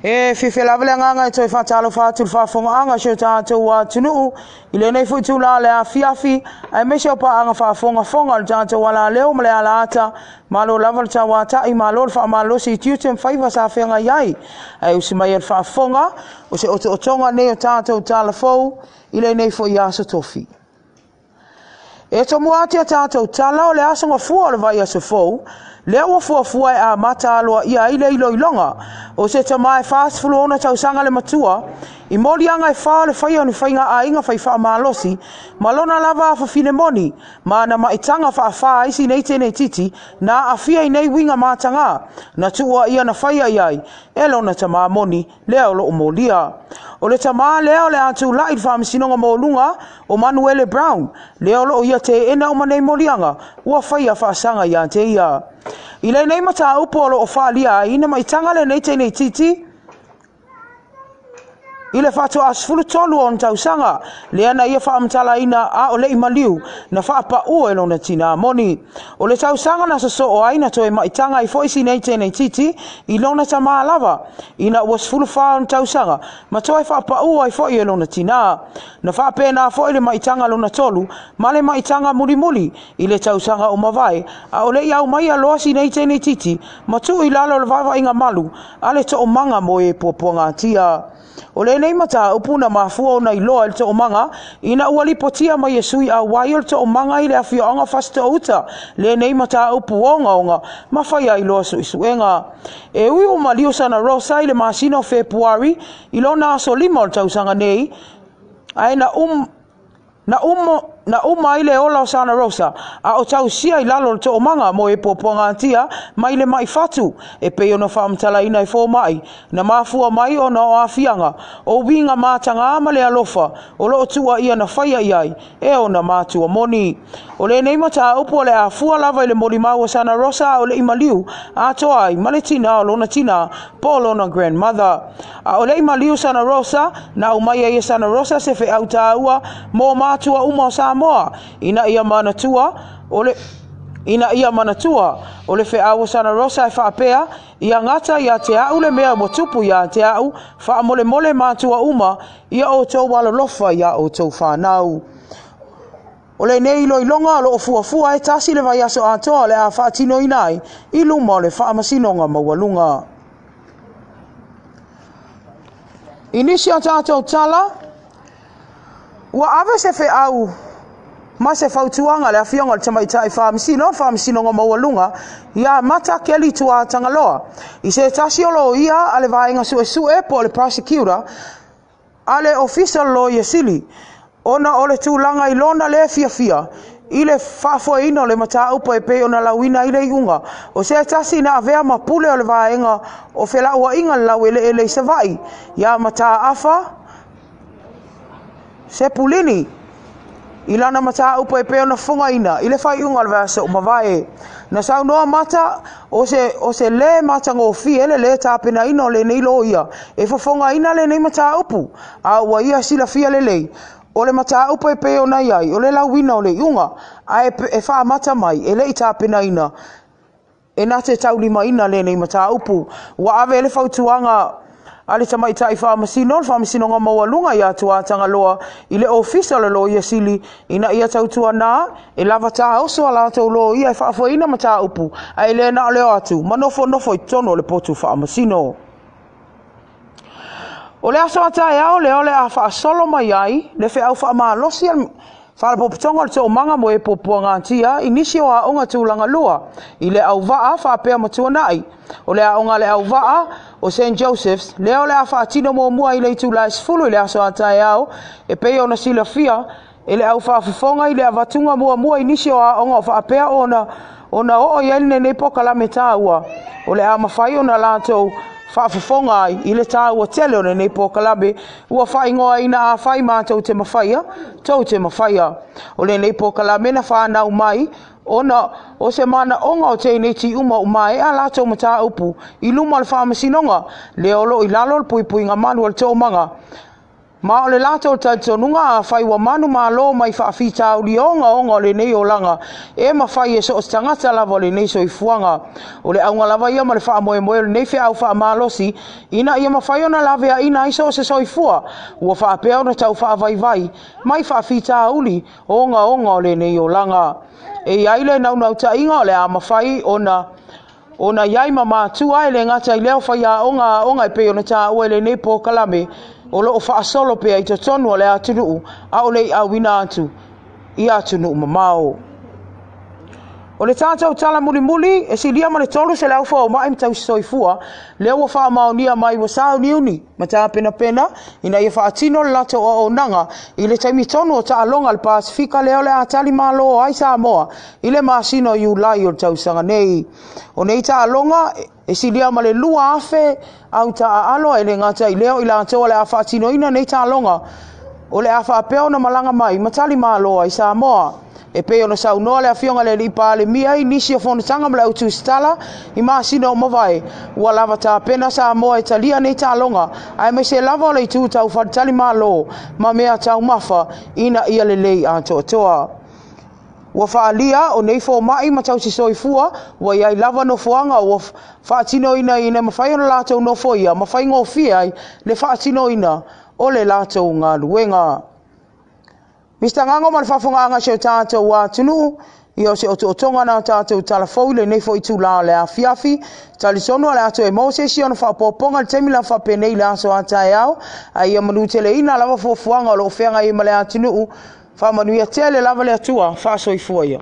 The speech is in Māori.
E whiwhelawele nganga e toi whatalo whātul whafonga anga sio tātou wa tunuu. Ile nei futu la le a fiafi. Ai mesio pa anga whafonga fonga le tātou wala leo male ala ata. Malo lava le tawa tai malo le whaamalosi tiutem whaiva sa whenga iai. Ai usimai el whafonga. O se oto otonga nei o tātou tāla fau. Ile nei fo i aso tofi. E to muati a tātou tala o le asonga fua le vai aso fau. Lea ua fuafua e a mata aloa ia i le iloilonga. O se tamae whaasfulu ona tausanga le matua. I molianga e wha le whaia ni whainga a inga whai wha malosi. Malona lava a whawhine moni. Ma na maitanga wha a wha isi nei tene titi. Na a fia i nei winga matanga. Na tua ia na whaia iai. Elo na tama moni. Lea o lo umolia. O le tama leo le atu lai wha misinonga molunga. O Manuele Brown. Leo lo ia te ena o manei molianga. Ua whaia wha sanga ia te ia. I le nei mata upolo o whaalia ina maitanga le nei tene titi. I le whato asfulu tolu o ntausanga. Le ana ia whaamtala ina a o le imaliu. Na whaapa ua elo na tina moni. O le tausanga na so o aina to e maitanga i foisi nei tene titi. I lona tamaa lava. Ina ua sfulu wha o ntausanga. Ma to e whaapa ua i foi elo na tina. Na whaapena foi le maitanga lona tolu. Ma le maitanga muli muli. I le tausanga o mawai. A o le iau mai a loasi nei tene titi. Ma tu i lalo le vava inga malu. A le to o manga mo e poponga tia. O le nei mata upuna mafua o na iloa il to o manga. Ina ua lipotia mai e sui a wai il to o manga i le afio anga fasta uta. Le nei mata upu onga onga. Mawhai a iloa su isuenga. E ui o malio sana rosa i le masino Februari. Ilo na aso lima o tausanga nei. Ai na uma ile ola o sana rosa. A o tau sia i lalo to o manga mo e poponga tia. Mai le mai fatu. E pe ono whaamtala ina i fō mai. Na mafua mai o na o afianga. O winga mātanga amale alofa. O lo tua ia na whaia iai. E o na mātua moni. O le nei mata upo le a fua lava i le mori mau o sana rosa o le imaliu. A toa ai male tina o lona tina. Po lona grandmother. A o le imaliu sana rosa. Na umai e sana rosa se fe au taua. Mo mātua uma o sa moa. Ina ia manatua o le whea sana rosa e whaapea ia ngata ia te au le mea mo tupu ia te au wha mole mole mātua uma ia o tau wala lofa ia o tau whanau. O le nei loilonga lo o fuafua e tasi le vai aso atoa le a whaatino inai i luma o le whaamasinonga maualunga. Inisi o tātou tala ua ave se wheau ma se fautuanga le afionga le tamaita i whaamisino ngā maualunga ia mata keli tua tangaloa. I se tasiolo ia ale vaenga sue po le prosecutor ale official lawyer sili. Ona ole tūlanga i lona le fia. I le whaafoina le mata upa e pe ona lauina i le iunga. O se tasi na avea mapule o le vaenga o whela ua inga lau ele savai. Ia mata afa se pulini. Ilana mata upa e pe ona funga ina. I le whai unga le vasa o mawai. Na sau noa mata o se le mata ngofi ele le tāpena ina o le neilo ia. E whafonga ina le nei mata upu. A ua ia sila fia le lei. O le mata upa e pe ona iai. O le lauina o le iunga. A e wha mata mai. E le i tāpena ina. E na te taulima ina le nei mata upu. Wa ave ele whautuanga ale tamaita i whaamasino ngā maualunga i atua tangaloa i le official lo ia sili ina ia tautua nā e lava tā oso ala tau lo ia e whaafuaina mata upu a e le na o leo atu manofo i tono le potu whaamasino. O le aso ata e ao le ole a whaasolo mai ai le whi au whaamalosi whaalapopitonga le tō manga mo e popua ngā tia inisio a onga tūlanga lua i le au waa whaapea matua nai. O le a onga le au waa o St. Joseph's, leo le a whaatino mo mua i le itu la esfulu i le aso ata e ao, e pei ona sila fia, e le au whaafifonga i le a vatunga mua inisio a onga o whaapea ona o ialine nei poka la me tāua. O le a mawhai ona lātou whaafifonga ai, i le tāua tele ona nei poka labe, ua whai ngoa ina a whai mātou te mawhaia, tau te mawhaia. O le nei poka la mena whanau mai, ona o se mana onga o te ineti uma umai a lato mata upu i luma le whaamasinonga le olo i lalo le pui ngā manu al tō manga Ma o le lato taitonunga fai wa manu malo mai whaafita uli onga le nei o langa e ma fai e so o tangata lava le nei so i fuanga o le aunga lava ia ma le wha moe moe le nei wha au wha malosi ina ia ma fai ona lave a ina iso o se so i fua ua wha apea ona tau wha vai vai mai whaafita uli onga o le nei o langa e aile nau ta inga o le a ma fai ona iai ma mātua e le ngata i leo whai a onga e pe ona ta ue le nei po kalame o lo o whaasolo pe ai to tonu o le atunuu a o le au wina atu i atunuu mamao. O le tātou tala muli e si lia ma le tolu se lau whao mai mtau soifua leo wa wha maonia mai wa sao niuni ma tā pena ina ia whaatino le lato o nanga i le taimi tonu o ta alonga le Pasifika leo le atali malo ai Samoa i le masino i ulai o le tausanga nei. O nei ta alonga e si lia ma le lua afe au ta alo e le ngata i leo i la atoa le a whaatino ina nei ta alonga o le a whaapeo na malanga mai matali malo ai Samoa. E pe ona sau noa le afionga le lipa le mia i nisi o fono tanga mla utu stala i maasina o mawai ua lava ta pena sa moa e talia nei ta longa ai me se lava o le itu tau whatali malo ma mea tau mafa ina ia le lei a toa. Ua whaalia o nei fo mai ma tau si soifua ua iai lava no fuanga ua whaatino ina mawhai ona lātou no foia mawhai ngō fiai le whaatino ina o le lātou ngā luenga. Mr. Ngango ma le whawhonganga seo tātou wā tunu i o se o tonga na tātou talafou le nei fo i tūlā le a fiafi tali sono le ato e Moses i ona whapoponga le temila whapenei le aso atai au a ia manu tele ina lava fuafuanga o lo whenga i ma le a tunu whamanuia tele lava le atua whaasoi fuaia.